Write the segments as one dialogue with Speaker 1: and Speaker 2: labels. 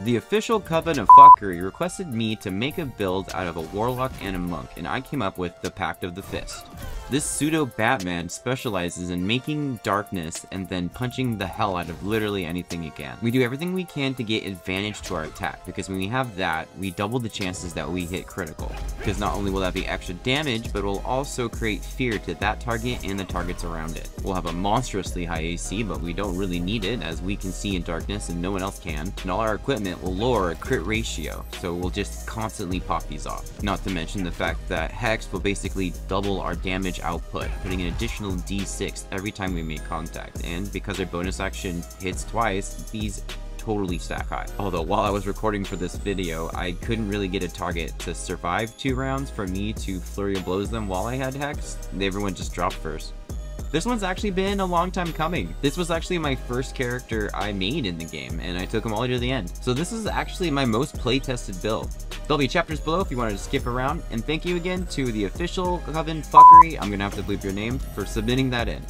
Speaker 1: The official Coven of Fuckery requested me to make a build out of a Warlock and a Monk, and I came up with the Pact of the Fist. This pseudo-Batman specializes in making darkness and then punching the hell out of literally anything he can. We do everything we can to get advantage to our attack, because when we have that, we double the chances that we hit critical. Because not only will that be extra damage, but will also create fear to that target and the targets around it. We'll have a monstrously high AC, but we don't really need it, as we can see in darkness and no one else can, and all our equipment will lower a crit ratio, so we'll just constantly pop these off. Not to mention the fact that Hex will basically double our damage output, putting an additional d6 every time we make contact, and because our bonus action hits twice, these totally stack high. Although while I was recording for this video, I couldn't really get a target to survive 2 rounds for me to flurry of blows them while I had Hex. Everyone just dropped first. This one's actually been a long time coming. This was actually my first character I made in the game, and I took him all the way to the end. So this is actually my most play-tested build. There'll be chapters below if you wanted to skip around, and thank you again to the official Coven Fuckery, I'm gonna have to bleep your name, for submitting that in.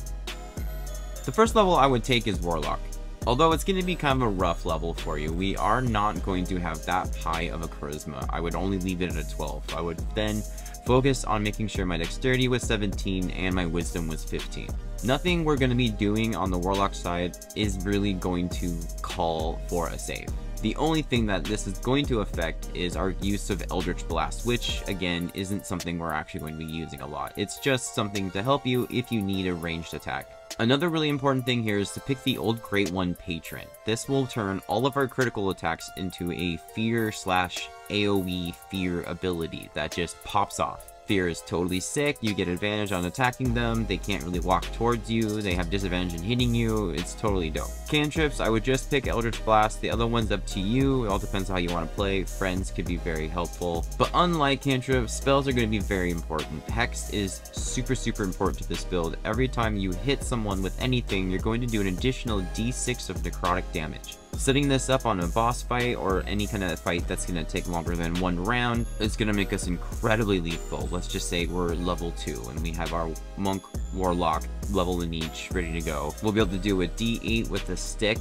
Speaker 1: The first level I would take is Warlock. Although it's going to be kind of a rough level for you, we are not going to have that high of a charisma. I would only leave it at a 12. I would then focus on making sure my dexterity was 17 and my wisdom was 15. Nothing we're going to be doing on the Warlock side is really going to call for a save. The only thing that this is going to affect is our use of Eldritch Blast, which again isn't something we're actually going to be using a lot. It's just something to help you if you need a ranged attack. Another really important thing here is to pick the old Great One Patron. This will turn all of our critical attacks into a fear/AoE fear ability that just pops off. Fear is totally sick, you get advantage on attacking them, they can't really walk towards you, they have disadvantage in hitting you, it's totally dope. Cantrips, I would just pick Eldritch Blast, the other one's up to you, it all depends on how you want to play. Friends could be very helpful. But unlike cantrips, spells are going to be very important. Hex is super important to this build. Every time you hit someone with anything, you're going to do an additional d6 of necrotic damage. Setting this up on a boss fight or any kind of fight that's going to take longer than 1 round is going to make us incredibly lethal. Let's just say we're level 2 and we have our Monk, Warlock, level in each, ready to go. We'll be able to do a d8 with a stick,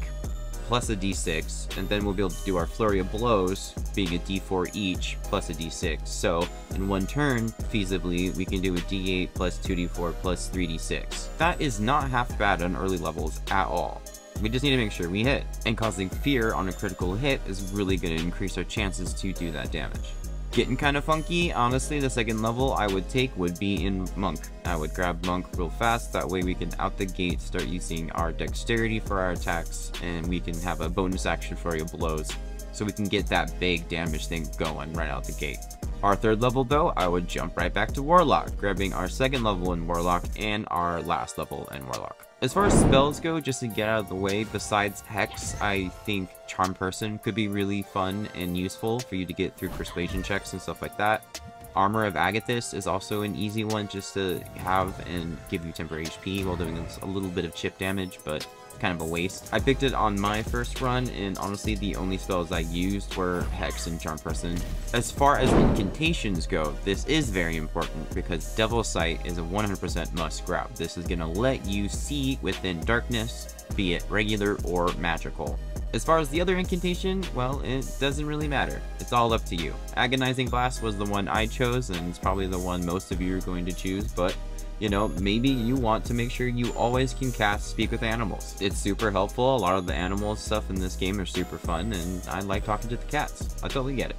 Speaker 1: plus a d6, and then we'll be able to do our Flurry of Blows, being a d4 each, plus a d6. So, in 1 turn, feasibly, we can do a d8 plus 2d4 plus 3d6. That is not half bad on early levels at all. We just need to make sure we hit, and causing fear on a critical hit is really going to increase our chances to do that damage. Getting kind of funky, honestly, the second level I would take would be in Monk. I would grab Monk real fast, that way we can out the gate start using our dexterity for our attacks, and we can have a bonus action Flurry of Blows, so we can get that big damage thing going right out the gate. Our third level though, I would jump right back to Warlock, grabbing our second level in Warlock and our last level in Warlock. As far as spells go, just to get out of the way, besides Hex, I think Charm Person could be really fun and useful for you to get through persuasion checks and stuff like that. Armor of Agathis is also an easy one just to have and give you temporary HP while doing a little bit of chip damage, but kind of a waste. I picked it on my first run, and honestly the only spells I used were Hex and Charm Person. As far as incantations go, this is very important because Devil's Sight is a 100% must grab. This is going to let you see within darkness, be it regular or magical. As far as the other incantation, well, it doesn't really matter. It's all up to you. Agonizing Blast was the one I chose, and it's probably the one most of you are going to choose, but you know, maybe you want to make sure you always can cast Speak with Animals. It's super helpful. A lot of the animal stuff in this game are super fun, and I like talking to the cats. I totally get it.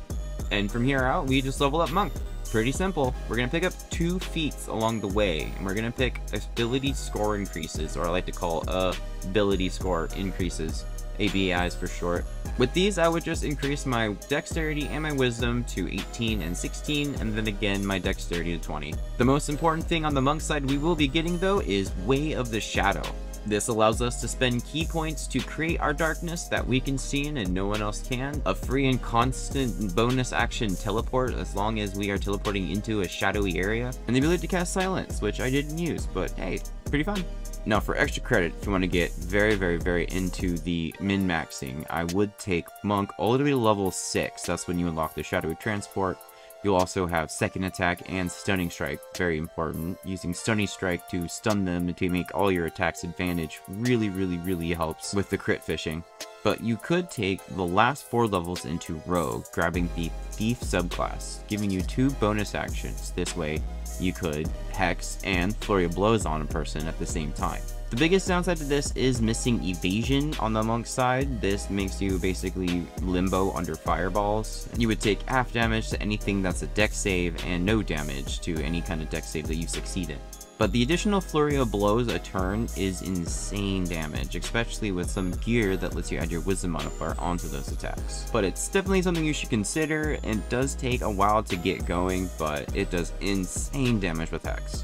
Speaker 1: And from here out, we just level up Monk. Pretty simple. We're going to pick up 2 feats along the way, and we're going to pick ability score increases, or I like to call ability score increases. ABIs for short. With these, I would just increase my dexterity and my wisdom to 18 and 16, and then again my dexterity to 20. The most important thing on the Monk side we will be getting though is Way of the Shadow. This allows us to spend key points to create our darkness that we can see in and no one else can. A free and constant bonus action teleport as long as we are teleporting into a shadowy area. And the ability to cast Silence, which I didn't use, but hey, pretty fun. Now for extra credit, if you want to get very into the min-maxing, I would take Monk all the way to level 6. That's when you unlock the Shadowy Transport. You'll also have Second Attack and Stunning Strike, very important. Using Stunning Strike to stun them and to make all your attacks advantage really helps with the crit fishing. But you could take the last 4 levels into Rogue, grabbing the Thief subclass, giving you 2 bonus actions. This way, you could Hex and Flurry of Blows on a person at the same time. The biggest downside to this is missing evasion on the monk side. This makes you basically limbo under fireballs. You would take half damage to anything that's a dex save and no damage to any kind of dex save that you succeed in. But the additional Flurry of Blows a turn is insane damage, especially with some gear that lets you add your Wisdom modifier onto those attacks. But it's definitely something you should consider, and it does take a while to get going, but it does insane damage with Hex.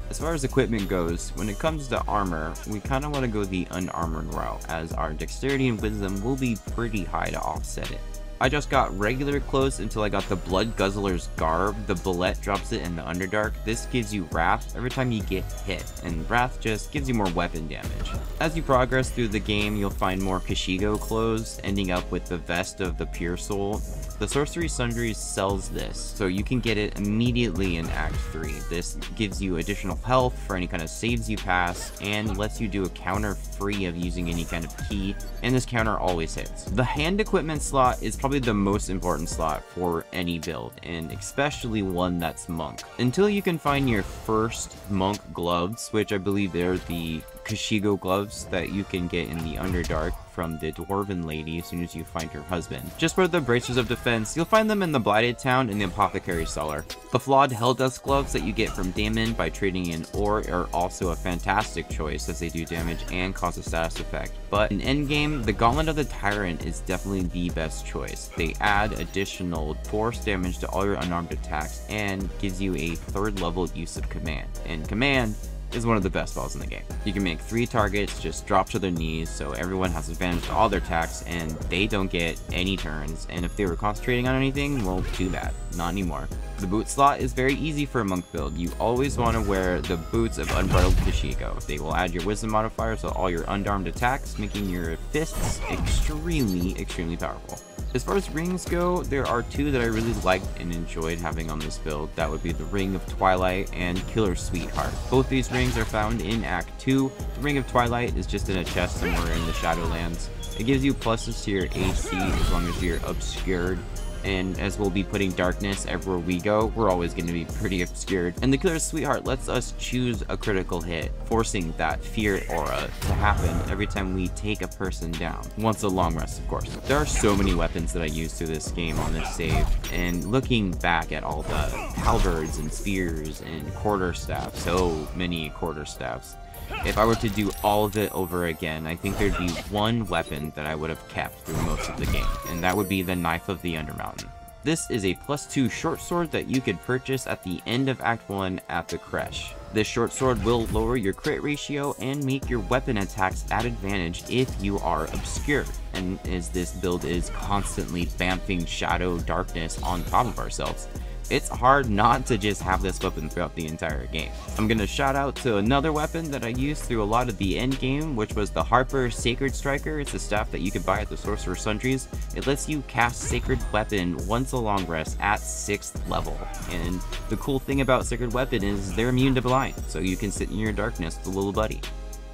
Speaker 1: As far as equipment goes, when it comes to armor, we kind of want to go the unarmored route, as our dexterity and wisdom will be pretty high to offset it. I just got regular clothes until I got the Blood Guzzler's Garb. The bullet drops it in the Underdark. This gives you Wrath every time you get hit, and Wrath just gives you more weapon damage. As you progress through the game, you'll find more Kashigo clothes, ending up with the Vest of the Pure Soul. The Sorcery Sundries sells this, so you can get it immediately in Act 3. This gives you additional health for any kind of saves you pass, and lets you do a counter free of using any kind of key, and this counter always hits. The hand equipment slot is probably the most important slot for any build, and especially one that's monk. Until you can find your first monk gloves, which I believe they're the Kashigo gloves that you can get in the Underdark from the Dwarven Lady as soon as you find her husband. Just for the Bracers of Defense, you'll find them in the Blighted Town in the Apothecary Cellar. The flawed Helldust gloves that you get from Damon by trading in ore are also a fantastic choice, as they do damage and cause a status effect. But in endgame, the Gauntlet of the Tyrant is definitely the best choice. They add additional force damage to all your unarmed attacks and gives you a 3rd level use of command. And command is one of the best spells in the game. You can make 3 targets just drop to their knees, so everyone has advantage to all their attacks and they don't get any turns, and if they were concentrating on anything, well, too bad. Not anymore. The boot slot is very easy for a monk build. You always want to wear the boots of Unbridled Kashigo. They will add your wisdom modifier to all your unarmed attacks, making your fists extremely powerful. As far as rings go, there are 2 that I really liked and enjoyed having on this build. That would be the Ring of Twilight and Killer Sweetheart. Both these rings are found in Act 2. The Ring of Twilight is just in a chest somewhere in the Shadowlands. It gives you pluses to your AC as long as you're obscured, and as we'll be putting darkness everywhere we go, we're always going to be pretty obscured. And the Killer Sweetheart lets us choose a critical hit, forcing that fear aura to happen every time we take a person down. Once a long rest, of course. There are so many weapons that I use through this game on this save, and looking back at all the halberds and spears and quarterstaffs, so many quarterstaffs. If I were to do all of it over again, I think there'd be one weapon that I would have kept through most of the game, and that would be the Knife of the Undermountain. This is a +2 short sword that you could purchase at the end of Act 1 at the Creche. This short sword will lower your crit ratio and make your weapon attacks at advantage if you are obscured. And as this build is constantly vamping shadow darkness on top of ourselves, it's hard not to just have this weapon throughout the entire game. I'm gonna shout out to another weapon that I used through a lot of the end game, which was the Harper Sacred Striker. It's a staff that you can buy at the Sorcerer Sundries. It lets you cast Sacred Weapon once a long rest at 6th level. And the cool thing about Sacred Weapon is they're immune to blind, so you can sit in your darkness with a little buddy.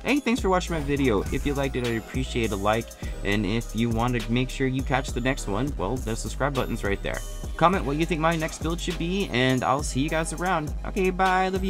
Speaker 1: Hey, thanks for watching my video. If you liked it, I'd appreciate a like, and if you want to make sure you catch the next one, well, the subscribe button's right there. Comment what you think my next build should be, and I'll see you guys around. Okay, bye, love you.